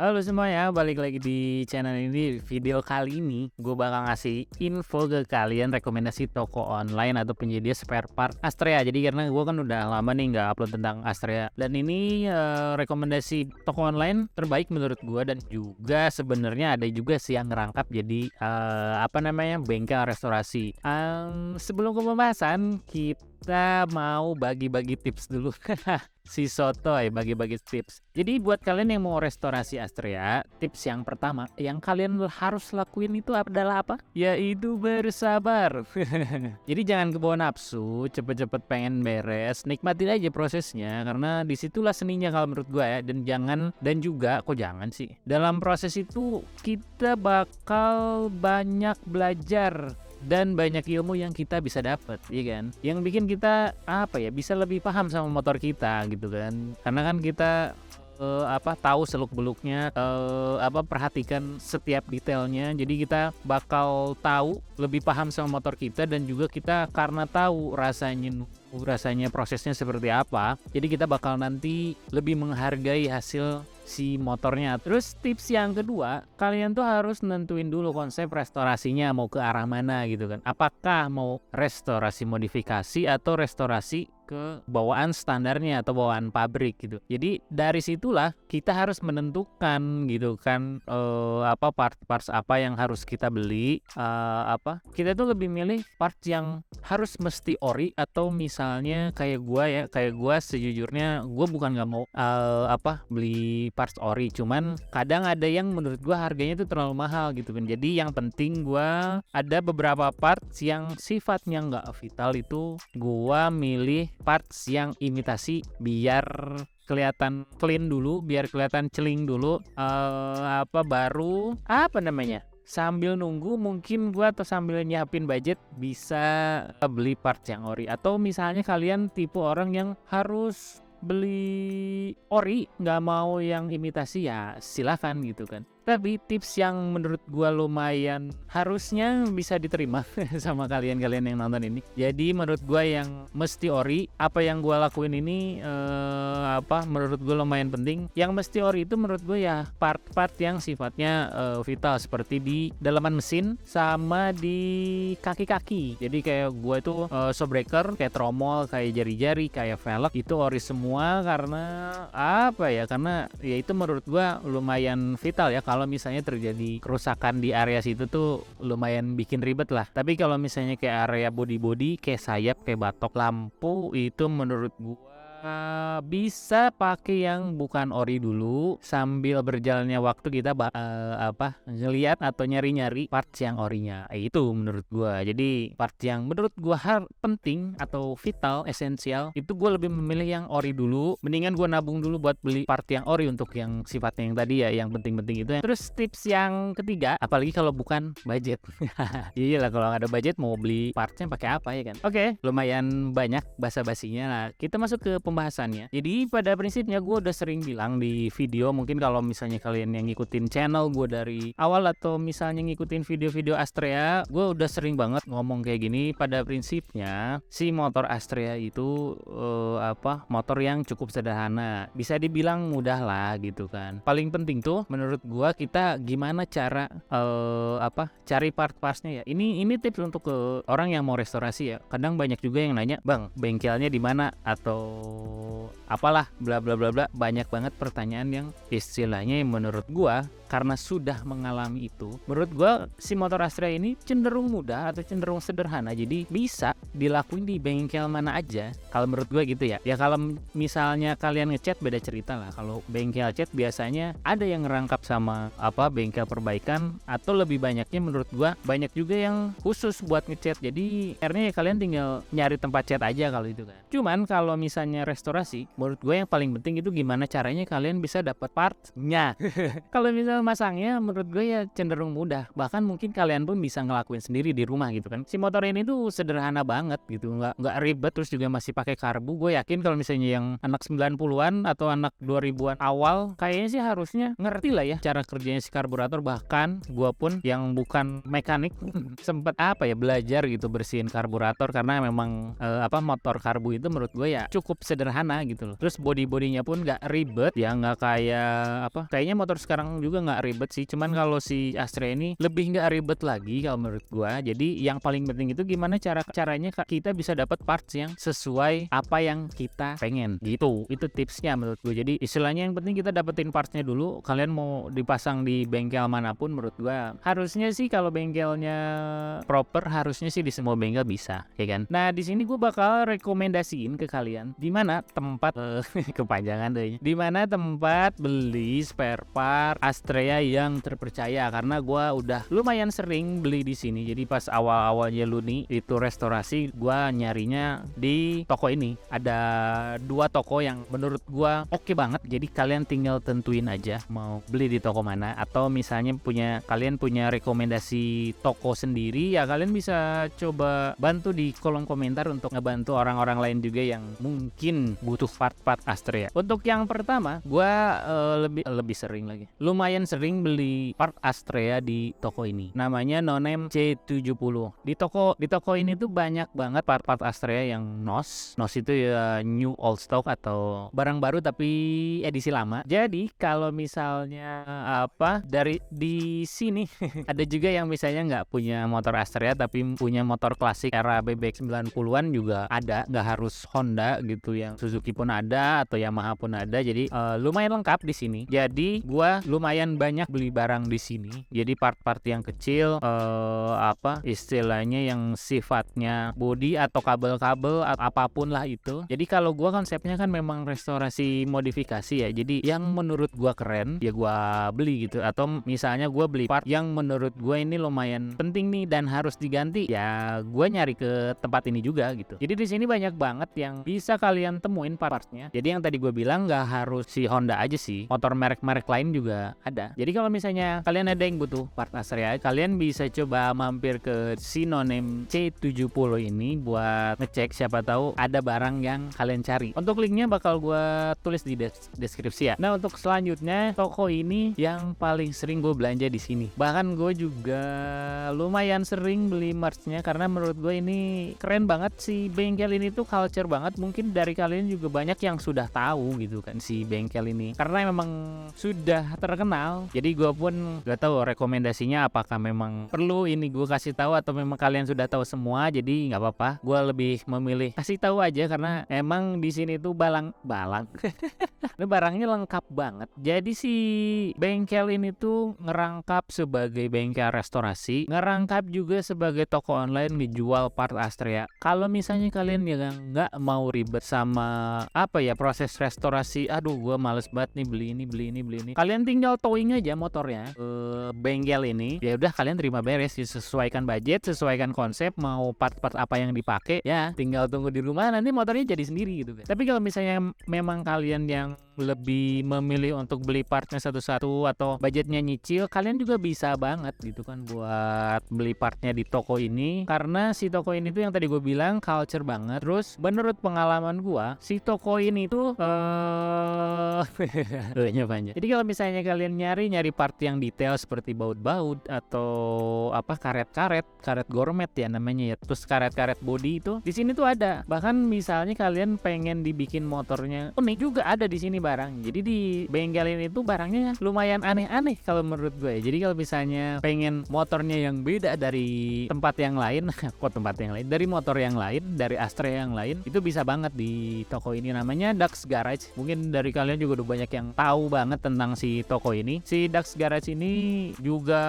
Halo semuanya, balik lagi di channel ini. Video kali ini gue bakal ngasih info ke kalian rekomendasi toko online atau penyedia spare part Astrea. Jadi karena gue kan udah lama nih nggak upload tentang Astrea, dan ini rekomendasi toko online terbaik menurut gue, dan juga sebenarnya ada juga sih yang ngerangkap jadi bengkel restorasi. Sebelum ke pembahasan, kita mau bagi-bagi tips dulu. Si Sotoy bagi-bagi tips. Jadi buat kalian yang mau restorasi Astrea, tips yang pertama yang kalian harus lakuin itu adalah apa? Yaitu bersabar. Jadi jangan kebawa nafsu, cepet-cepet pengen beres, nikmatin aja prosesnya, karena disitulah seninya kalau menurut gue ya. Dan juga dalam proses itu kita bakal banyak belajar dan banyak ilmu yang kita bisa dapat, ya kan? Yang bikin kita bisa lebih paham sama motor kita gitu kan. Karena kan kita tahu seluk beluknya, perhatikan setiap detailnya. Jadi kita bakal tahu, lebih paham sama motor kita, dan juga kita karena tahu rasanya prosesnya seperti apa, jadi kita bakal nanti lebih menghargai hasil si motornya. Terus tips yang kedua, kalian tuh harus nentuin dulu konsep restorasinya mau ke arah mana gitu kan. Apakah mau restorasi modifikasi atau restorasi ke bawaan standarnya atau bawaan pabrik gitu. Jadi dari situlah kita harus menentukan gitu kan, parts apa yang harus kita beli. Kita tuh lebih milih parts yang harus mesti ori, atau misalnya kayak gua sejujurnya gua bukan nggak mau beli parts ori, cuman kadang ada yang menurut gua harganya tuh terlalu mahal gitu kan. Jadi yang penting gua ada beberapa parts yang sifatnya nggak vital, itu gua milih parts yang imitasi biar kelihatan clean dulu, biar kelihatan celing dulu. Baru sambil nunggu mungkin gua atau sambil nyiapin budget bisa beli parts yang ori. Atau misalnya kalian tipe orang yang harus beli ori, nggak mau yang imitasi, ya silahkan gitu kan. Tapi tips yang menurut gua lumayan harusnya bisa diterima sama kalian yang nonton ini. Jadi menurut gua yang mesti ori, apa yang gua lakuin ini menurut gua lumayan penting. Yang mesti ori itu menurut gua ya part-part yang sifatnya vital, seperti di dalaman mesin sama di kaki-kaki. Jadi kayak gua itu shockbreaker, kayak tromol, kayak jari-jari, kayak velg, itu ori semua. Karena karena ya itu menurut gua lumayan vital ya. Kalau misalnya terjadi kerusakan di area situ tuh lumayan bikin ribet lah. Tapi kalau misalnya kayak area body, kayak sayap, kayak batok, lampu, itu menurut gua bisa pakai yang bukan ori dulu. Sambil berjalannya waktu kita ngelihat atau nyari-nyari parts yang orinya. Itu menurut gua. Jadi parts yang menurut gua penting atau vital, esensial, itu gua lebih memilih yang ori dulu. Mendingan gua nabung dulu buat beli part yang ori untuk yang sifatnya yang tadi ya, yang penting-penting itu. Terus tips yang ketiga, apalagi kalau bukan budget. Iyalah, kalau nggak ada budget mau beli partsnya pakai apa ya kan? Oke, lumayan banyak basa-basinya. Nah, kita masuk ke pembahasannya. Jadi pada prinsipnya gue udah sering bilang di video, mungkin kalau misalnya kalian yang ngikutin channel gue dari awal atau misalnya ngikutin video-video Astrea, gue udah sering banget ngomong kayak gini. Pada prinsipnya si motor Astrea itu motor yang cukup sederhana, bisa dibilang mudah lah gitu kan. Paling penting tuh menurut gue kita gimana cara cari part-partnya ya. Ini tips untuk ke orang yang mau restorasi ya. Kadang banyak juga yang nanya, "Bang, bengkelnya di mana?" atau apalah bla bla bla bla. Banyak banget pertanyaan yang istilahnya yang menurut gua, karena sudah mengalami itu, menurut gua si motor Astrea ini cenderung mudah atau cenderung sederhana. Jadi bisa dilakuin di bengkel mana aja kalau menurut gua gitu ya. Ya kalau misalnya kalian ngecat beda cerita lah. Kalau bengkel cat biasanya ada yang ngerangkap sama bengkel perbaikan, atau lebih banyaknya menurut gua banyak juga yang khusus buat ngecat. Jadi akhirnya ya kalian tinggal nyari tempat cat aja kalau itu kan. Cuman kalau misalnya restorasi, menurut gue yang paling penting itu gimana caranya kalian bisa dapat partnya. Kalau misalnya memasangnya menurut gue ya cenderung mudah. Bahkan mungkin kalian pun bisa ngelakuin sendiri di rumah gitu kan. Si motor ini tuh sederhana banget gitu, nggak ribet, terus juga masih pakai karbu. Gue yakin kalau misalnya yang anak 90-an atau anak 2000-an awal kayaknya sih harusnya ngerti lah ya cara kerjanya si karburator. Bahkan gue pun yang bukan mekanik sempet belajar gitu bersihin karburator, karena memang motor karbu itu menurut gue ya cukup sederhana gitu loh. Terus bodinya pun nggak ribet ya, nggak kayak kayaknya motor sekarang juga nggak ribet sih, cuman kalau si Astrea ini lebih nggak ribet lagi kalau menurut gue. Jadi yang paling penting itu gimana caranya kita bisa dapat parts yang sesuai apa yang kita pengen gitu. Itu tipsnya menurut gue. Jadi istilahnya yang penting kita dapetin partsnya dulu. Kalian mau dipasang di bengkel manapun, menurut gue harusnya sih kalau bengkelnya proper, harusnya sih di semua bengkel bisa, ya kan. Nah di sini gue bakal rekomendasiin ke kalian di mana tempat kepanjangan deh, di mana tempat beli spare part Astrea yang terpercaya, karena gue udah lumayan sering beli di sini. Jadi pas awal-awalnya Luni itu restorasi, gue nyarinya di toko ini. Ada 2 toko yang menurut gue oke banget. Jadi kalian tinggal tentuin aja mau beli di toko mana, atau misalnya kalian punya rekomendasi toko sendiri ya, kalian bisa coba bantu di kolom komentar untuk ngebantu orang-orang lain juga yang mungkin butuh part-part Astrea. Untuk yang pertama, gue lumayan sering beli part Astrea di toko ini. Namanya Noname C70. Di toko ini tuh banyak banget part-part Astrea yang NOS itu ya new old stock atau barang baru tapi edisi lama. Jadi kalau misalnya dari di sini ada juga yang misalnya nggak punya motor Astrea tapi punya motor klasik era bebek 90-an juga ada, nggak harus Honda gitu, yang Suzuki pun ada atau Yamaha pun ada. Jadi lumayan lengkap di sini. Jadi gua lumayan banyak beli barang di sini. Jadi part-part yang kecil istilahnya yang sifatnya body atau kabel-kabel atau apapun lah itu. Jadi kalau gua konsepnya kan memang restorasi modifikasi ya. Jadi yang menurut gua keren ya gua beli gitu. Atau misalnya gua beli part yang menurut gua ini lumayan penting nih dan harus diganti, ya gua nyari ke tempat ini juga gitu. Jadi di sini banyak banget yang bisa kalian temuin partnya. Jadi yang tadi gua bilang nggak harus si Honda aja sih, motor merek-merek lain juga ada. Jadi kalau misalnya kalian ada yang butuh part Astrea, kalian bisa coba mampir ke si Noname C70 ini buat ngecek, siapa tahu ada barang yang kalian cari. Untuk linknya bakal gue tulis di deskripsi ya. Nah untuk selanjutnya, toko ini yang paling sering gue belanja di sini. Bahkan gue juga lumayan sering beli merchnya karena menurut gue ini keren banget. Si bengkel ini tuh culture banget. Mungkin dari kalian juga banyak yang sudah tahu gitu kan si bengkel ini, karena memang sudah terkenal. Jadi gue pun gak tahu rekomendasinya apakah memang perlu ini gue kasih tahu atau memang kalian sudah tahu semua. Jadi nggak apa-apa, gue lebih memilih kasih tahu aja karena emang di sini tuh balang ini barangnya lengkap banget. Jadi si bengkel ini tuh ngerangkap sebagai bengkel restorasi, ngerangkap juga sebagai toko online dijual part Astrea. Kalau misalnya kalian yang nggak mau ribet sama proses restorasi, aduh gue males banget nih beli ini, kalian tinggal towing aja motornya ke bengkel ini. Ya udah kalian terima beres, sesuaikan budget, sesuaikan konsep, mau part-part apa yang dipakai ya tinggal tunggu di rumah, nanti motornya jadi sendiri gitu kan. Tapi kalau misalnya memang kalian yang lebih memilih untuk beli partnya satu-satu atau budgetnya nyicil, kalian juga bisa banget gitu kan buat beli partnya di toko ini, karena si toko ini tuh yang tadi gue bilang culture banget. Terus menurut pengalaman gue, si toko ini tuh jadi kalau misalnya kalian nyari part yang detail seperti baut-baut atau karet gourmet ya namanya ya, terus karet body itu di sini tuh ada. Bahkan misalnya kalian pengen dibikin motornya unik juga ada di sini barang. Jadi di bengkel ini tuh barangnya lumayan aneh-aneh kalau menurut gue. Jadi kalau misalnya pengen motornya yang beda dari tempat yang lain dari motor yang lain, dari Astrea yang lain, itu bisa banget di toko ini. Namanya Dax Garage. Mungkin dari kalian juga udah banyak yang tahu banget tentang si toko ini. Si Dax Garage ini juga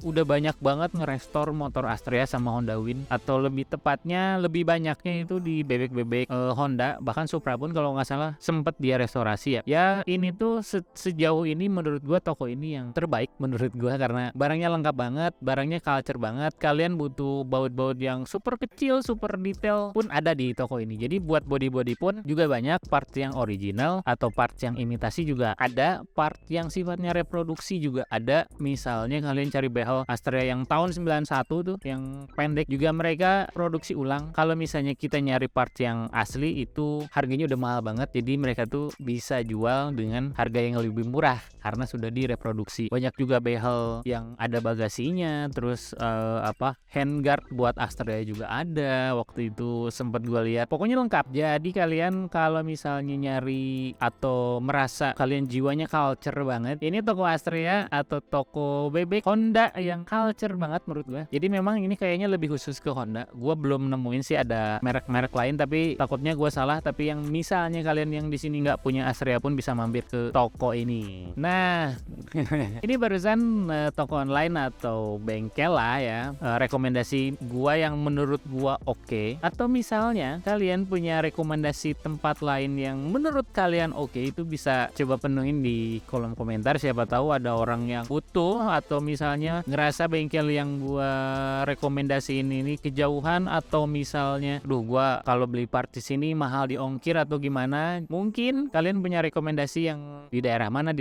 udah banyak banget ngerestore motor Astrea sama Honda Win, atau lebih tepatnya lebih banyaknya itu di bebek-bebek Honda. Bahkan Supra pun kalau nggak salah sempet dia restore restorasi ya. Ya ini tuh sejauh ini menurut gua toko ini yang terbaik menurut gua, karena barangnya lengkap banget, barangnya culture banget. Kalian butuh baut-baut yang super kecil, super detail pun ada di toko ini. Jadi buat body-body pun juga banyak, part yang original atau part yang imitasi juga ada, part yang sifatnya reproduksi juga ada. Misalnya kalian cari behel Astrea yang tahun 91 tuh, yang pendek, juga mereka produksi ulang. Kalau misalnya kita nyari part yang asli itu harganya udah mahal banget, jadi mereka tuh bisa jual dengan harga yang lebih murah karena sudah direproduksi. Banyak juga behel yang ada bagasinya, terus handguard buat Astrea juga ada. Waktu itu sempat gue lihat, pokoknya lengkap. Jadi kalian kalau misalnya nyari atau merasa kalian jiwanya culture banget, ini toko Astrea atau toko bebek Honda yang culture banget menurut gue. Jadi memang ini kayaknya lebih khusus ke Honda. Gue belum nemuin sih ada merek-merek lain, tapi takutnya gue salah. Tapi yang misalnya kalian yang di sini nggak punya Astrea pun bisa mampir ke toko ini. Nah, ini barusan toko online atau bengkel lah ya, rekomendasi gue yang menurut gue oke. Atau misalnya kalian punya rekomendasi tempat lain yang menurut kalian oke, itu bisa coba penuhin di kolom komentar. Siapa tahu ada orang yang butuh, atau misalnya ngerasa bengkel yang gua rekomendasiin ini kejauhan, atau misalnya gua kalau beli part di sini mahal di ongkir atau gimana. Mungkin kalian punya rekomendasi yang di daerah mana,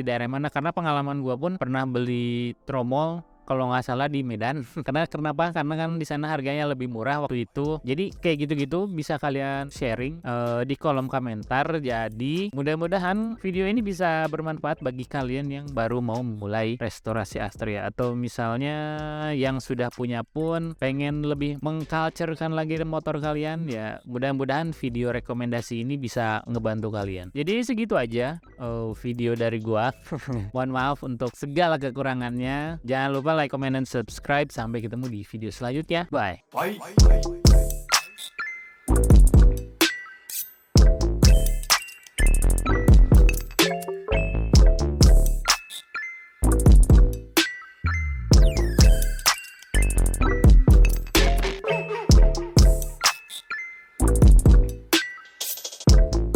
karena pengalaman gua pun pernah beli tromol kalau nggak salah di Medan. Kenapa? Karena kan di sana harganya lebih murah waktu itu. Jadi kayak gitu-gitu bisa kalian sharing di kolom komentar. Jadi mudah-mudahan video ini bisa bermanfaat bagi kalian yang baru mau memulai restorasi Astrea, atau misalnya yang sudah punya pun pengen lebih mengculturekan lagi motor kalian. Ya mudah-mudahan video rekomendasi ini bisa ngebantu kalian. Jadi segitu aja video dari gua. Mohon maaf untuk segala kekurangannya. Jangan lupa like, comment, dan subscribe. Sampai ketemu di video selanjutnya. Bye.